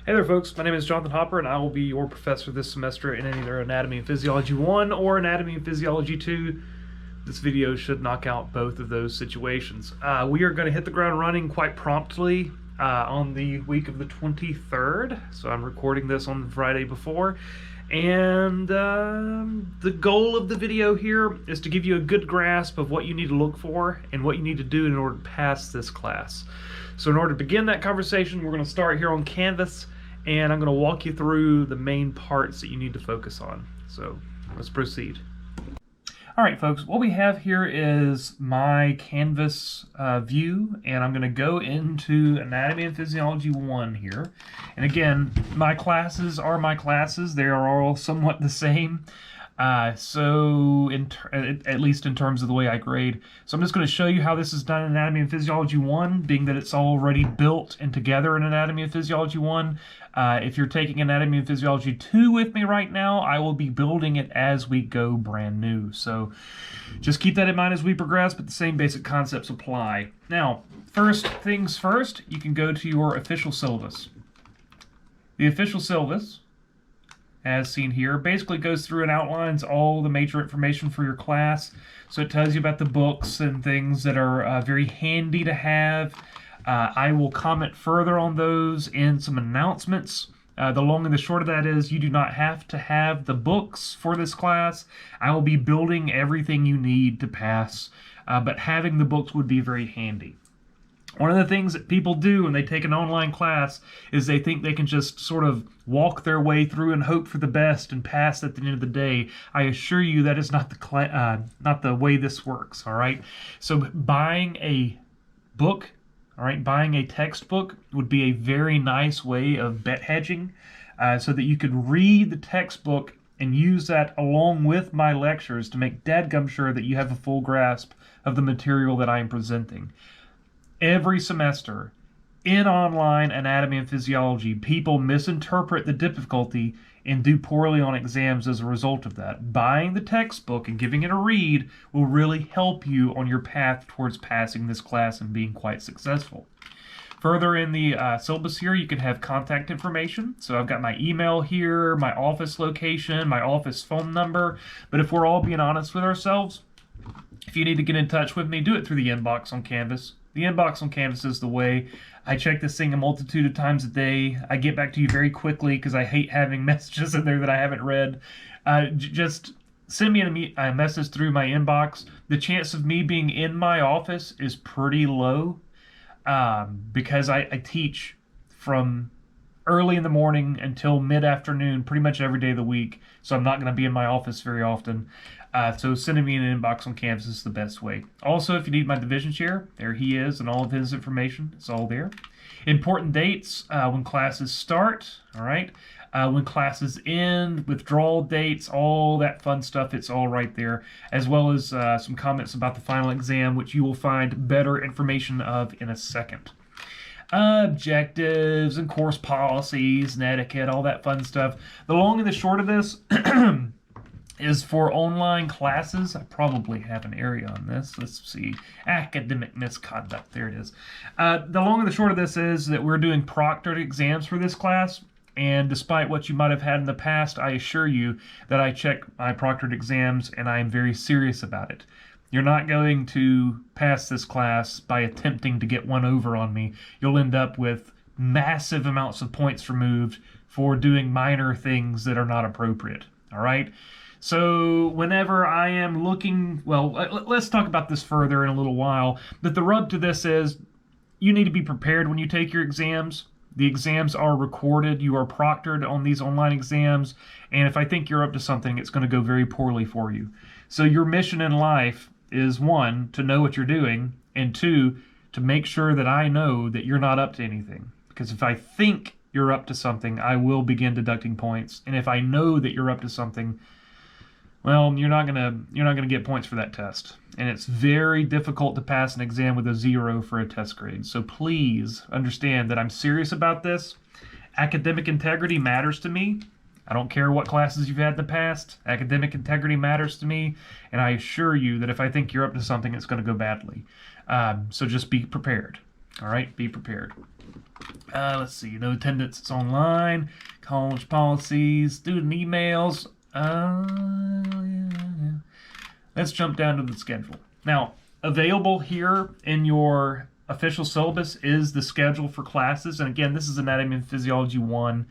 Hey there folks, my name is Jonathan Hopper and I will be your professor this semester in either Anatomy and Physiology 1 or Anatomy and Physiology 2. This video should knock out both of those situations. We are going to hit the ground running quite promptly on the week of the 23rd, so I'm recording this on the Friday before. And the goal of the video here is to give you a good grasp of what you need to look for and what you need to do in order to pass this class. So in order to begin that conversation, we're going to start here on Canvas, and I'm going to walk you through the main parts that you need to focus on. So let's proceed. All right, folks, what we have here is my Canvas view, and I'm going to go into Anatomy and Physiology 1 here. And again, my classes are my classes. They are all somewhat the same. At least in terms of the way I grade. So I'm just going to show you how this is done in Anatomy and Physiology 1, being that it's already built and together in Anatomy and Physiology 1. If you're taking Anatomy and Physiology 2 with me right now, I will be building it as we go brand new. So just keep that in mind as we progress, but the same basic concepts apply. Now, first things first, you can go to your official syllabus. The official syllabus, as seen here, basically goes through and outlines all the major information for your class. So it tells you about the books and things that are very handy to have. I will comment further on those in some announcements. The long and the short of that is you do not have to have the books for this class. I will be building everything you need to pass, but having the books would be very handy. One of the things that people do when they take an online class is they think they can just sort of walk their way through and hope for the best and pass at the end of the day. I assure you that is not the way this works, all right? So buying a book, all right, buying a textbook would be a very nice way of bet hedging so that you could read the textbook and use that along with my lectures to make dadgum sure that you have a full grasp of the material that I am presenting. Every semester in online anatomy and physiology, people misinterpret the difficulty and do poorly on exams as a result of that. Buying the textbook and giving it a read will really help you on your path towards passing this class and being quite successful. Further in the syllabus here, you can have contact information. So I've got my email here, my office location, my office phone number. But if we're all being honest with ourselves, if you need to get in touch with me, do it through the inbox on Canvas. The inbox on Canvas is the way. I check this thing a multitude of times a day. I get back to you very quickly because I hate having messages in there that I haven't read. Just send me a message through my inbox. The chance of me being in my office is pretty low because I teach from early in the morning until mid-afternoon pretty much every day of the week. So I'm not going to be in my office very often. So sending me an inbox on Canvas is the best way. Also, if you need my division chair, there he is and all of his information. It's all there. Important dates, when classes start, all right? When classes end, withdrawal dates, all that fun stuff, it's all right there. As well as some comments about the final exam, which you will find better information of in a second. Objectives and course policies and etiquette, all that fun stuff. The long and the short of this is for online classes. I probably have an area on this. Let's see. Academic misconduct. There it is. The long and the short of this is that we're doing proctored exams for this class. And despite what you might have had in the past, I assure you that I check my proctored exams and I am very serious about it. You're not going to pass this class by attempting to get one over on me. You'll end up with massive amounts of points removed for doing minor things that are not appropriate. All right? So whenever I am looking, well, let's talk about this further in a little while, but the rub to this is you need to be prepared when you take your exams. The exams are recorded. You are proctored on these online exams, and if I think you're up to something, it's going to go very poorly for you. So your mission in life is, one, to know what you're doing, and two, to make sure that I know that you're not up to anything. Because if I think you're up to something, I will begin deducting points, and if I know that you're up to something, well, you're not gonna get points for that test. And it's very difficult to pass an exam with a 0 for a test grade. So please understand that I'm serious about this. Academic integrity matters to me. I don't care what classes you've had in the past. Academic integrity matters to me. And I assure you that if I think you're up to something, it's going to go badly. So just be prepared. All right, be prepared. Let's see, no attendance, it's online, college policies, student emails. Let's jump down to the schedule. Now, available here in your official syllabus is the schedule for classes. And again, this is Anatomy and Physiology 1.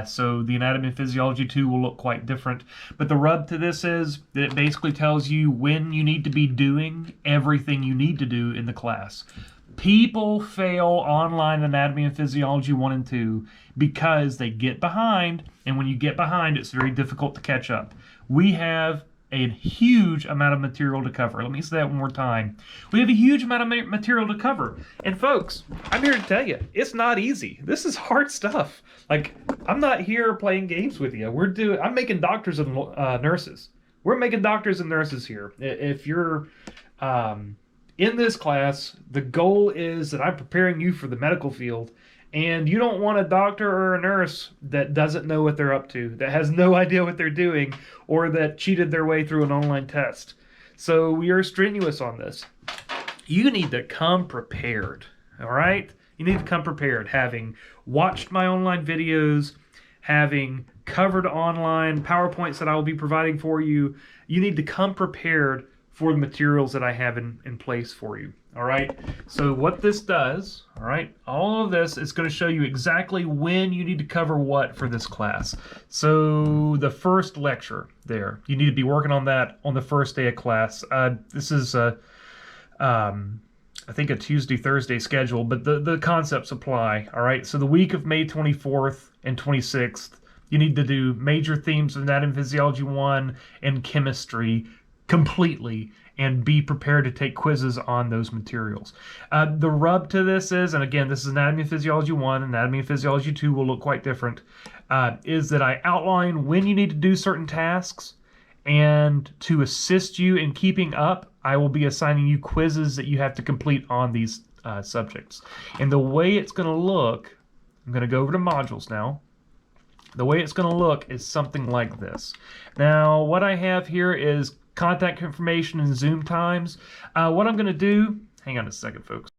So the Anatomy and Physiology 2 will look quite different. But the rub to this is that it basically tells you when you need to be doing everything you need to do in the class. People fail online Anatomy and Physiology 1 and 2 because they get behind, and when you get behind, it's very difficult to catch up. We have a huge amount of material to cover. Let me say that one more time. We have a huge amount of material to cover. And folks, I'm here to tell you, it's not easy. This is hard stuff. Like, I'm not here playing games with you. I'm making doctors and nurses. We're making doctors and nurses here. If you're in this class, the goal is that I'm preparing you for the medical field, and you don't want a doctor or a nurse that doesn't know what they're up to, that has no idea what they're doing, or that cheated their way through an online test. So we are strenuous on this. You need to come prepared, all right? You need to come prepared, having watched my online videos, having covered online PowerPoints that I will be providing for you. You need to come prepared for the materials that I have in place for you. All right, so what this does, all right, all of this is going to show you exactly when you need to cover what for this class. So the first lecture there, you need to be working on that on the first day of class. This is I think a Tuesday, Thursday schedule, but the concepts apply. All right, so the week of May 24th and 26th, you need to do major themes of Anatomy and Physiology 1 and chemistry completely, and be prepared to take quizzes on those materials. The rub to this is, and again, this is Anatomy and Physiology 1, Anatomy and Physiology 2 will look quite different, is that I outline when you need to do certain tasks, and to assist you in keeping up, I will be assigning you quizzes that you have to complete on these subjects. And the way it's going to look, I'm going to go over to modules now. The way it's going to look is something like this. Now, what I have here is contact information and Zoom times. What I'm going to do, hang on a second, folks.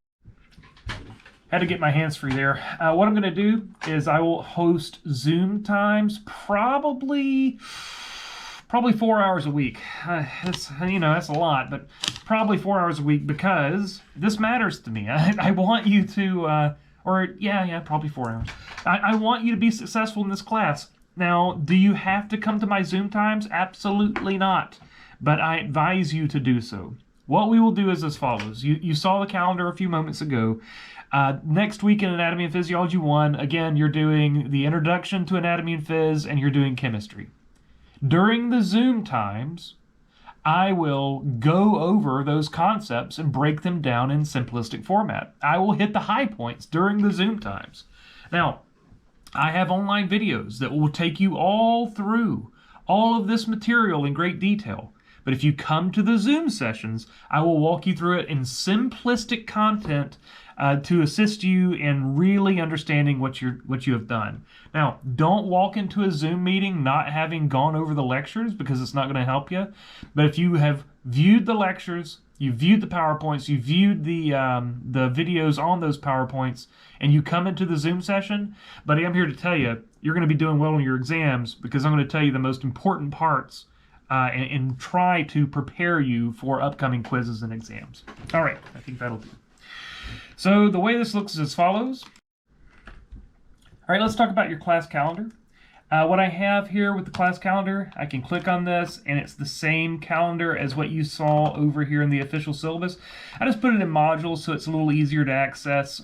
Had to get my hands free there. What I'm going to do is I will host Zoom times probably 4 hours a week. That's a lot, but probably 4 hours a week because this matters to me. I want you to, probably 4 hours. I want you to be successful in this class. Now, do you have to come to my Zoom times? Absolutely not. But I advise you to do so. What we will do is as follows. You saw the calendar a few moments ago. Next week in Anatomy and Physiology 1, again, you're doing the introduction to Anatomy and Phys, and you're doing chemistry. During the Zoom times, I will go over those concepts and break them down in simplistic format. I will hit the high points during the Zoom times. Now, I have online videos that will take you all through all of this material in great detail. But if you come to the Zoom sessions, I will walk you through it in simplistic content to assist you in really understanding what you have done. Now, don't walk into a Zoom meeting not having gone over the lectures because it's not going to help you. But if you have viewed the lectures, you viewed the PowerPoints, you viewed the videos on those PowerPoints, and you come into the Zoom session, buddy, I'm here to tell you, you're going to be doing well on your exams because I'm going to tell you the most important parts and try to prepare you for upcoming quizzes and exams. All right, I think that'll do. So the way this looks is as follows. All right, let's talk about your class calendar. What I have here with the class calendar, I can click on this and it's the same calendar as what you saw over here in the official syllabus. I just put it in modules so it's a little easier to access.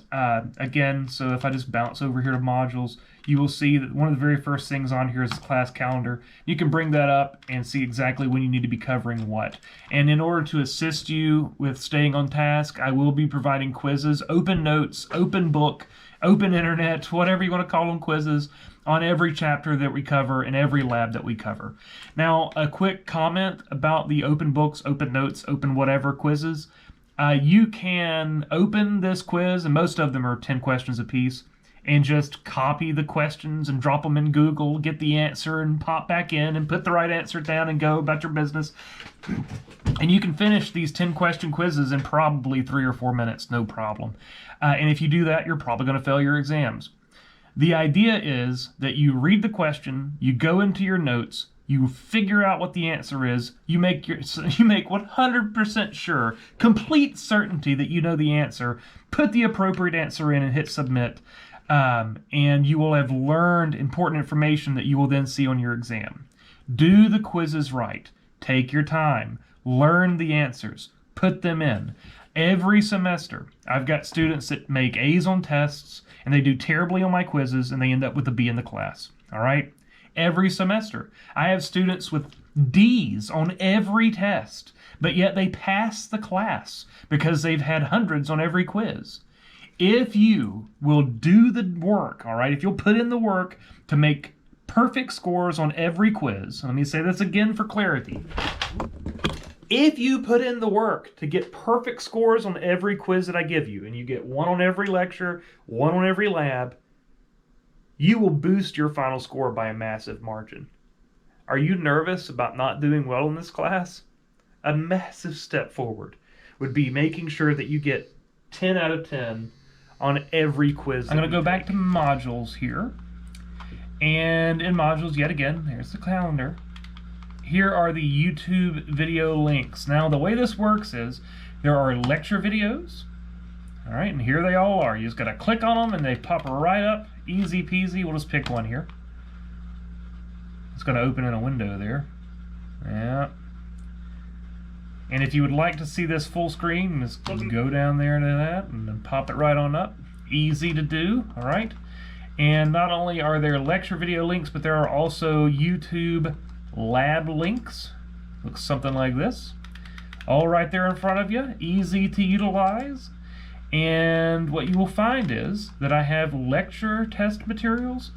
Again, so if I just bounce over here to modules, you will see that one of the very first things on here is the class calendar. You can bring that up and see exactly when you need to be covering what. And in order to assist you with staying on task, I will be providing quizzes, open notes, open book, open internet, whatever you want to call them, quizzes on every chapter that we cover and every lab that we cover. Now, a quick comment about the open books, open notes, open whatever quizzes. You can open this quiz, and most of them are 10 questions apiece, and just copy the questions and drop them in Google, get the answer and pop back in and put the right answer down and go about your business. And you can finish these 10-question quizzes in probably 3 or 4 minutes, no problem. And if you do that, you're probably going to fail your exams. The idea is that you read the question, you go into your notes, you figure out what the answer is, you make 100% sure, complete certainty that you know the answer, put the appropriate answer in and hit submit, and you will have learned important information that you will then see on your exam. Do the quizzes right. Take your time. Learn the answers. Put them in. Every semester, I've got students that make A's on tests, and they do terribly on my quizzes, and they end up with a B in the class. All right? Every semester. I have students with D's on every test, but yet they pass the class because they've had hundreds on every quiz. If you will do the work, all right, if you'll put in the work to make perfect scores on every quiz, let me say this again for clarity. If you put in the work to get perfect scores on every quiz that I give you, and you get 1 on every lecture, 1 on every lab, you will boost your final score by a massive margin. Are you nervous about not doing well in this class? A massive step forward would be making sure that you get 10 out of 10 on every quiz. I'm going to go back to modules here. And in modules, yet again, there's the calendar. Here are the YouTube video links. Now, the way this works is there are lecture videos. All right, and here they all are. You just got to click on them and they pop right up. Easy peasy. We'll just pick one here. It's going to open in a window there. Yeah. And if you would like to see this full screen, just go down there to that and then pop it right on up. Easy to do, all right? And not only are there lecture video links, but there are also YouTube lab links. Looks something like this. All right there in front of you, easy to utilize. And what you will find is that I have lecture test materials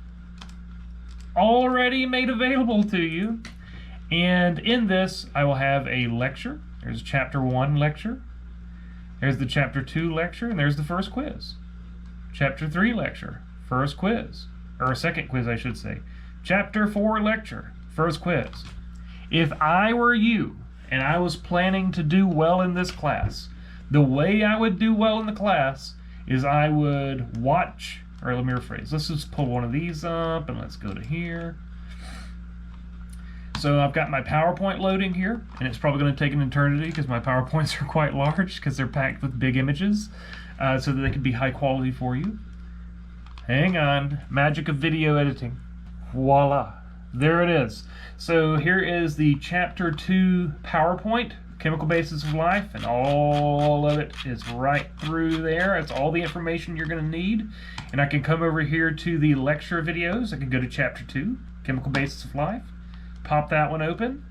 already made available to you. And in this, I will have a lecture. There's chapter 1 lecture. There's the chapter 2 lecture, and there's the first quiz. Chapter 3 lecture, first quiz. Or second quiz, I should say. Chapter 4 lecture, first quiz. If I were you, and I was planning to do well in this class, the way I would do well in the class is I would watch, or let me rephrase. Let's just pull one of these up, and let's go to here. So I've got my PowerPoint loading here, and it's probably going to take an eternity because my PowerPoints are quite large because they're packed with big images so that they can be high quality for you. Hang on. Magic of video editing. Voila. There it is. So here is the Chapter 2 PowerPoint, Chemical Basis of Life, and all of it is right through there. It's all the information you're going to need. And I can come over here to the lecture videos. I can go to Chapter 2, Chemical Basis of Life. Pop that one open,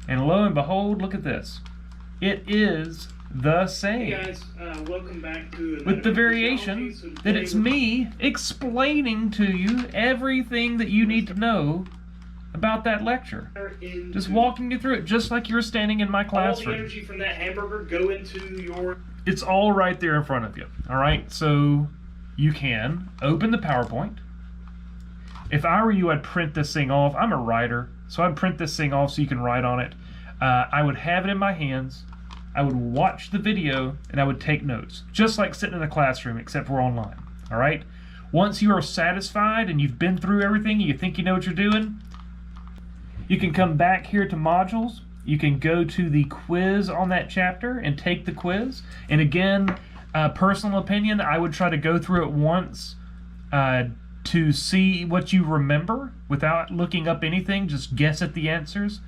and lo and behold, look at this. It is the same. Hey guys, welcome back to with the variation that it's me explaining to you everything that you need to know about that lecture. Just walking you through it, just like you're standing in my classroom. All the energy from that hamburger go into your... It's all right there in front of you. All right, so you can open the PowerPoint. If I were you, I'd print this thing off. I'm a writer, so I'd print this thing off so you can write on it. I would have it in my hands. I would watch the video, and I would take notes, just like sitting in a classroom, except for online. All right? Once you are satisfied and you've been through everything, you think you know what you're doing, you can come back here to modules. You can go to the quiz on that chapter and take the quiz. And again, personal opinion, I would try to go through it once to see what you remember without looking up anything, just guess at the answers.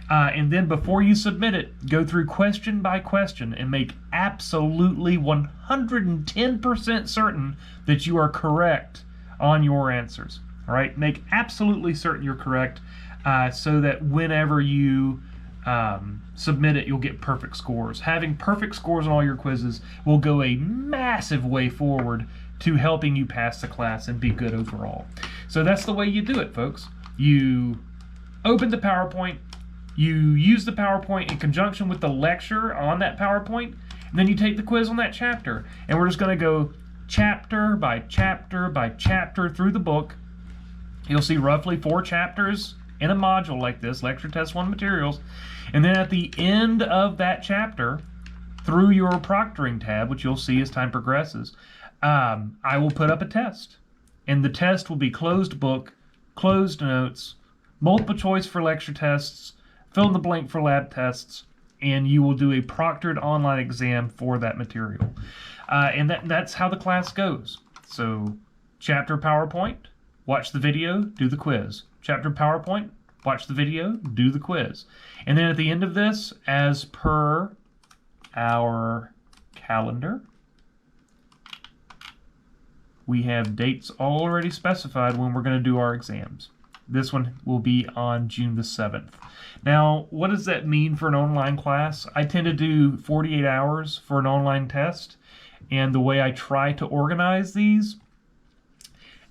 And then before you submit it, go through question by question and make absolutely 110% certain that you are correct on your answers. All right, make absolutely certain you're correct so that whenever you submit it, you'll get perfect scores. Having perfect scores on all your quizzes will go a massive way forward to helping you pass the class and be good overall. So that's the way you do it, folks. You open the PowerPoint, you use the PowerPoint in conjunction with the lecture on that PowerPoint, and then you take the quiz on that chapter. And we're just going to go chapter by chapter by chapter through the book. You'll see roughly 4 chapters in a module like this, Lecture Test 1 Materials, and then at the end of that chapter, through your proctoring tab, which you'll see as time progresses, I will put up a test. And the test will be closed book, closed notes, multiple choice for lecture tests, fill in the blank for lab tests, and you will do a proctored online exam for that material. And that's how the class goes. So, chapter PowerPoint, watch the video, do the quiz. Chapter PowerPoint, watch the video, do the quiz. And then at the end of this, as per our calendar, we have dates already specified when we're going to do our exams. This one will be on June the 7th. Now, what does that mean for an online class? I tend to do 48 hours for an online test, and the way I try to organize these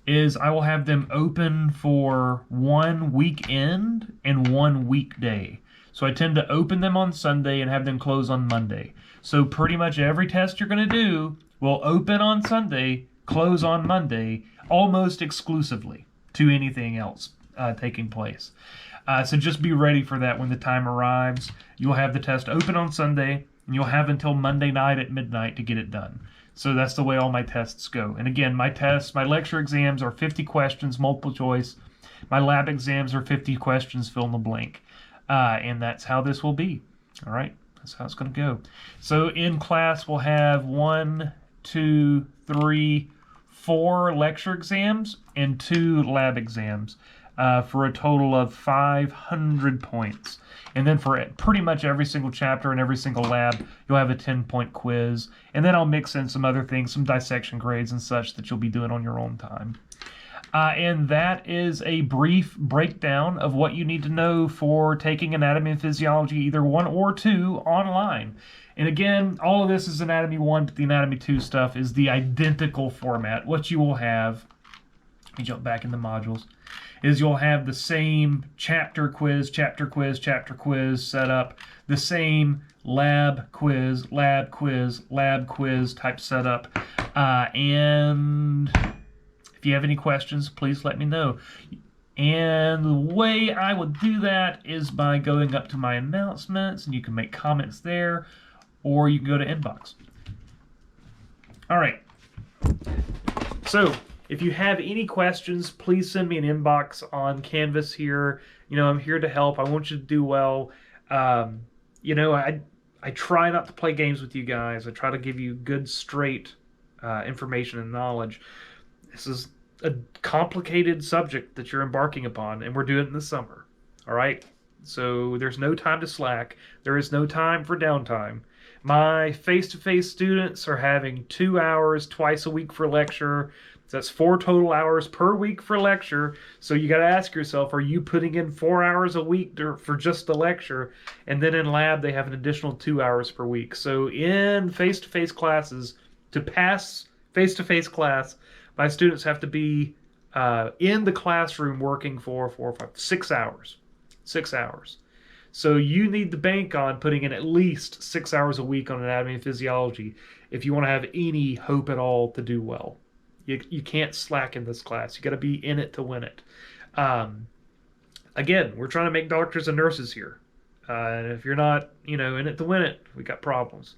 is I will have them open for 1 weekend and 1 weekday. So I tend to open them on Sunday and have them close on Monday. So pretty much every test you're going to do will open on Sunday, close on Monday, almost exclusively to anything else taking place. So just be ready for that when the time arrives. You'll have the test open on Sunday, and you'll have until Monday night at midnight to get it done. So that's the way all my tests go. And again, my lecture exams are 50 questions, multiple choice. My lab exams are 50 questions, fill in the blank. And that's how this will be. All right, that's how it's going to go. So in class, we'll have 1, 2, 3, 4 lecture exams and 2 lab exams for a total of 500 points. And then for pretty much every single chapter and every single lab, you'll have a 10-point quiz. And then I'll mix in some other things, some dissection grades and such that you'll be doing on your own time. And that is a brief breakdown of what you need to know for taking Anatomy and Physiology, either 1 or 2, online. And again, all of this is Anatomy 1, but the Anatomy 2 stuff is the identical format. What you will have, let me jump back in the modules, is you'll have the same chapter quiz, chapter quiz, chapter quiz set up, the same lab quiz, lab quiz, lab quiz type setup. And if you have any questions, please let me know. And the way I would do that is by going up to my announcements, and you can make comments there, or you can go to inbox. All right. So if you have any questions, please send me an inbox on Canvas here. You know, I'm here to help. I want you to do well. You know, I try not to play games with you guys. I try to give you good, straight information and knowledge. This is a complicated subject that you're embarking upon, and we're doing it in the summer. All right? So there's no time to slack. There is no time for downtime. My face-to-face students are having 2 hours twice a week for lecture. That's 4 total hours per week for lecture. So you got to ask yourself, are you putting in 4 hours a week for just the lecture? And then in lab, they have an additional 2 hours per week. So in face-to-face classes, to pass face-to-face class, my students have to be in the classroom working for 4, 5, 6 hours. 6 hours. So you need to bank on putting in at least 6 hours a week on Anatomy and Physiology if you want to have any hope at all to do well. You can't slack in this class. You got to be in it to win it. Again, we're trying to make doctors and nurses here. And if you're not, in it to win it, we got problems.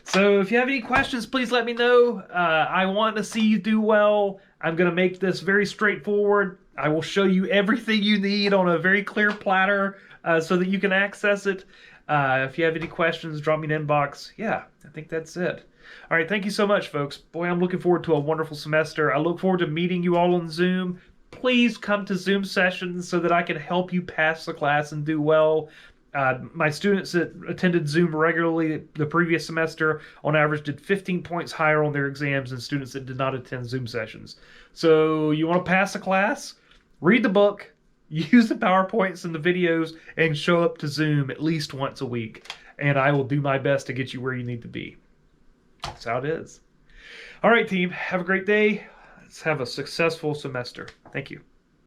So if you have any questions, please let me know. I want to see you do well. I'm going to make this very straightforward. I will show you everything you need on a very clear platter so that you can access it. If you have any questions, drop me an inbox. Yeah, I think that's it. All right, thank you so much, folks. Boy, I'm looking forward to a wonderful semester. I look forward to meeting you all on Zoom. Please come to Zoom sessions so that I can help you pass the class and do well. My students that attended Zoom regularly the previous semester, on average, did 15 points higher on their exams than students that did not attend Zoom sessions. So you want to pass the class? Read the book, use the PowerPoints and the videos, and show up to Zoom at least once a week. And I will do my best to get you where you need to be. That's how it is. All right, team. Have a great day. Let's have a successful semester. Thank you.